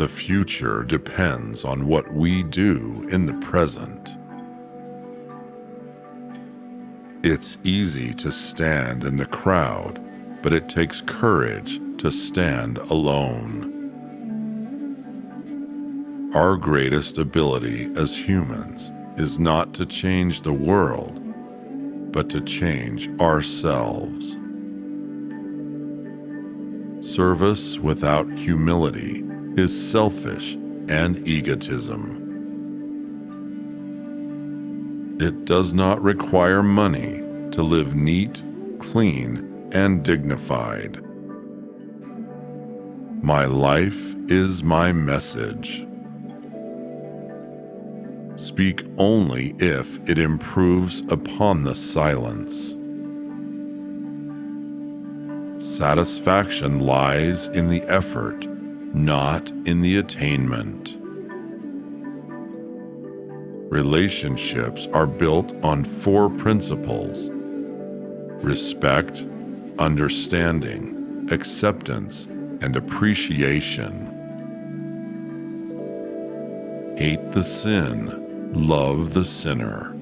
The future depends on what we do in the present. It's easy to stand in the crowd, but it takes courage to stand alone. Our greatest ability as humans is not to change the world, but to change ourselves. Service without humility is selfish and egotism. It does not require money to live neat, clean, and dignified. My life is my message. Speak only if it improves upon the silence. Satisfaction lies in the effort, not in the attainment. Relationships are built on 4 principles: respect, understanding, acceptance, and appreciation. Hate the sin, love the sinner.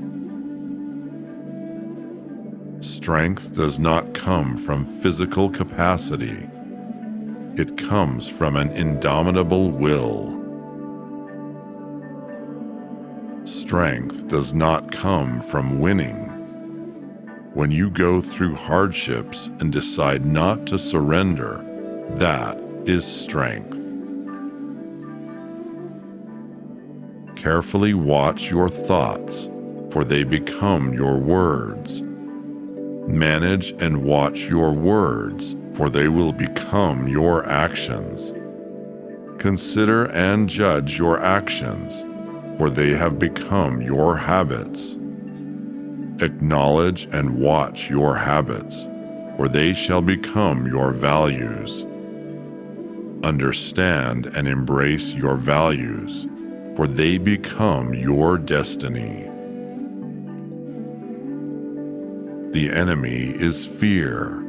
Strength does not come from physical capacity. It comes from an indomitable will. Strength does not come from winning. When you go through hardships and decide not to surrender, that is strength. Carefully watch your thoughts, for they become your words. Manage and watch your words, for they will become your actions. Consider and judge your actions, for they have become your habits. Acknowledge and watch your habits, for they shall become your values. Understand and embrace your values, for they become your destiny. The enemy is fear.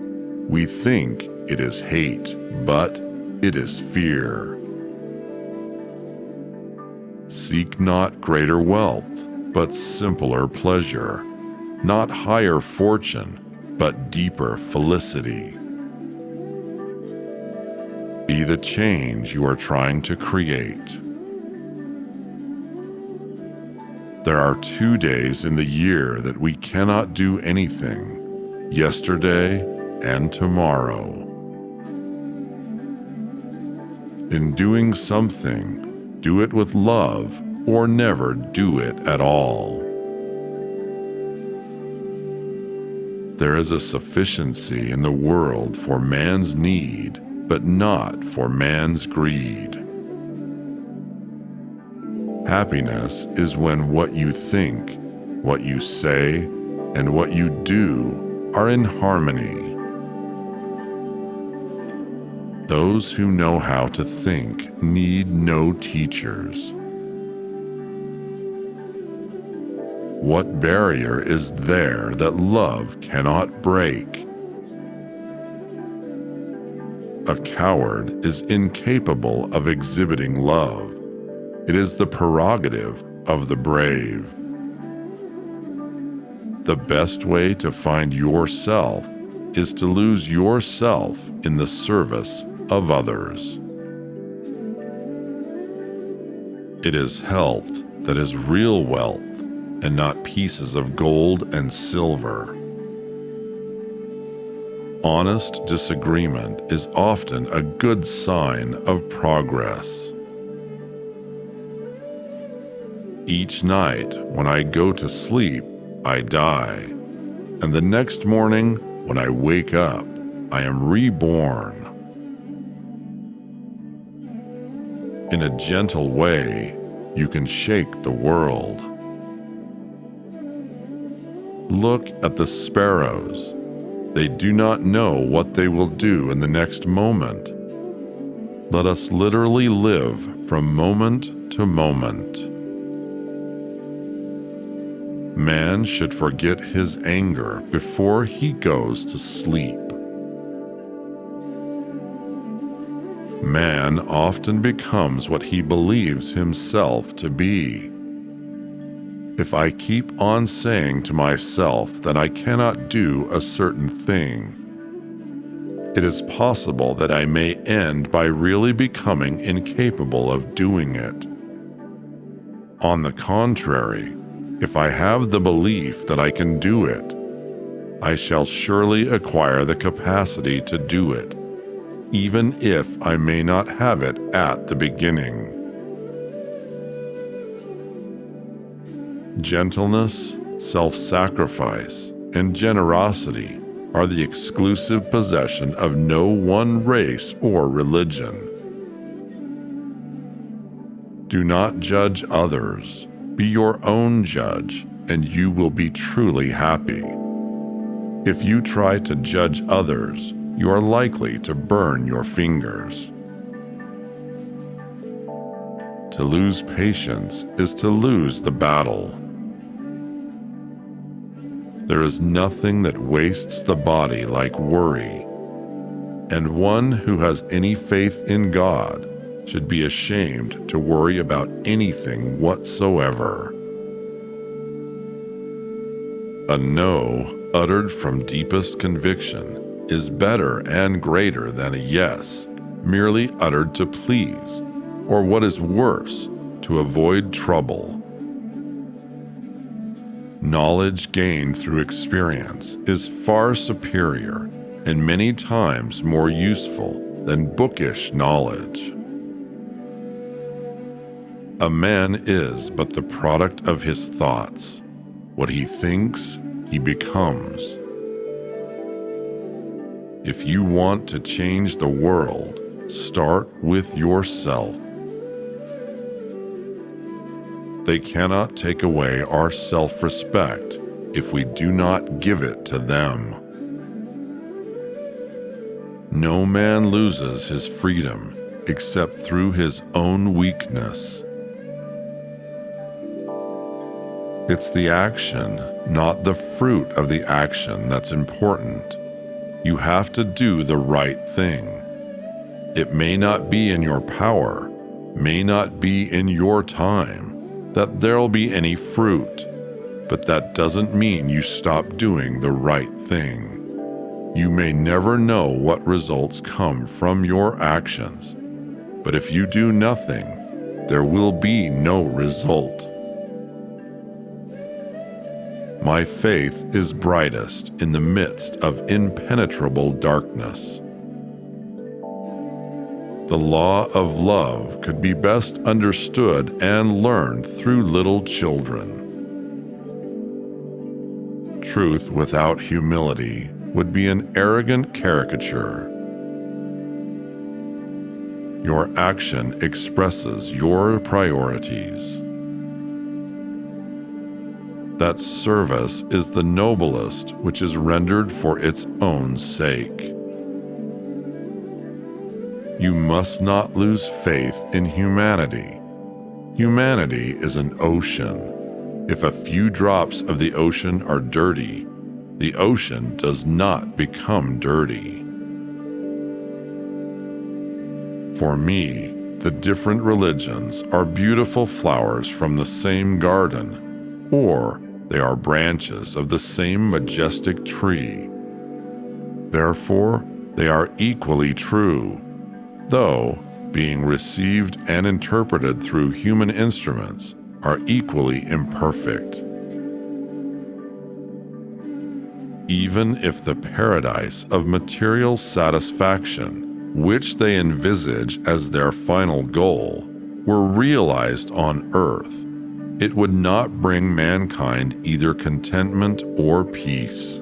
We think it is hate, but it is fear. Seek not greater wealth, but simpler pleasure, not higher fortune, but deeper felicity. Be the change you are trying to create. There are 2 days in the year that we cannot do anything: yesterday and tomorrow. In doing something, do it with love or never do it at all. There is a sufficiency in the world for man's need, but not for man's greed. Happiness is when what you think, what you say, and what you do are in harmony. Those who know how to think need no teachers. What barrier is there that love cannot break? A coward is incapable of exhibiting love. It is the prerogative of the brave. The best way to find yourself is to lose yourself in the service of others. It is health that is real wealth, and not pieces of gold and silver. Honest disagreement is often a good sign of progress. Each night when I go to sleep, I die, and the next morning when I wake up, I am reborn. In a gentle way, you can shake the world. Look at the sparrows. They do not know what they will do in the next moment. Let us literally live from moment to moment. Man should forget his anger before he goes to sleep. Man often becomes what he believes himself to be. If I keep on saying to myself that I cannot do a certain thing, it is possible that I may end by really becoming incapable of doing it. On the contrary, if I have the belief that I can do it, I shall surely acquire the capacity to do it, even if I may not have it at the beginning. Gentleness, self-sacrifice, and generosity are the exclusive possession of no one race or religion. Do not judge others. Be your own judge, and you will be truly happy. If you try to judge others, you are likely to burn your fingers. To lose patience is to lose the battle. There is nothing that wastes the body like worry, and one who has any faith in God should be ashamed to worry about anything whatsoever. A no uttered from deepest conviction is better and greater than a yes merely uttered to please, or what is worse, to avoid trouble. Knowledge gained through experience is far superior and many times more useful than bookish knowledge. A man is but the product of his thoughts. What he thinks, he becomes. If you want to change the world, start with yourself. They cannot take away our self-respect if we do not give it to them. No man loses his freedom except through his own weakness. It's the action, not the fruit of the action, that's important. You have to do the right thing. It may not be in your power, may not be in your time, that there'll be any fruit, but that doesn't mean you stop doing the right thing. You may never know what results come from your actions, but if you do nothing, there will be no result. My faith is brightest in the midst of impenetrable darkness. The law of love could be best understood and learned through little children. Truth without humility would be an arrogant caricature. Your action expresses your priorities. That service is the noblest which is rendered for its own sake. You must not lose faith in humanity. Humanity is an ocean. If a few drops of the ocean are dirty, the ocean does not become dirty. For me, the different religions are beautiful flowers from the same garden, or they are branches of the same majestic tree. Therefore, they are equally true, though, being received and interpreted through human instruments, are equally imperfect. Even if the paradise of material satisfaction, which they envisage as their final goal, were realized on earth, it would not bring mankind either contentment or peace.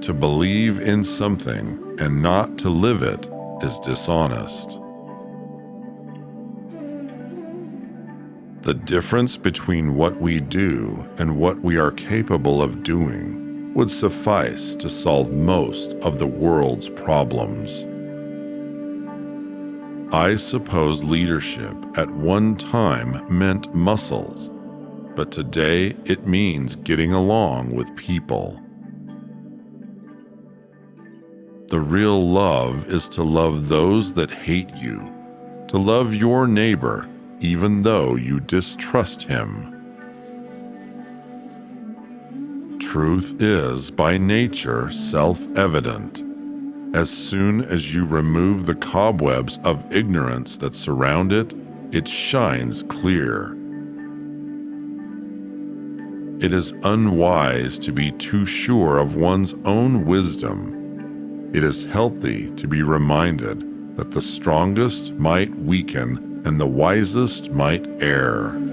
To believe in something and not to live it is dishonest. The difference between what we do and what we are capable of doing would suffice to solve most of the world's problems. I suppose leadership at one time meant muscles, but today it means getting along with people. The real love is to love those that hate you, to love your neighbor even though you distrust him. Truth is by nature self-evident. As soon as you remove the cobwebs of ignorance that surround it, it shines clear. It is unwise to be too sure of one's own wisdom. It is healthy to be reminded that the strongest might weaken and the wisest might err.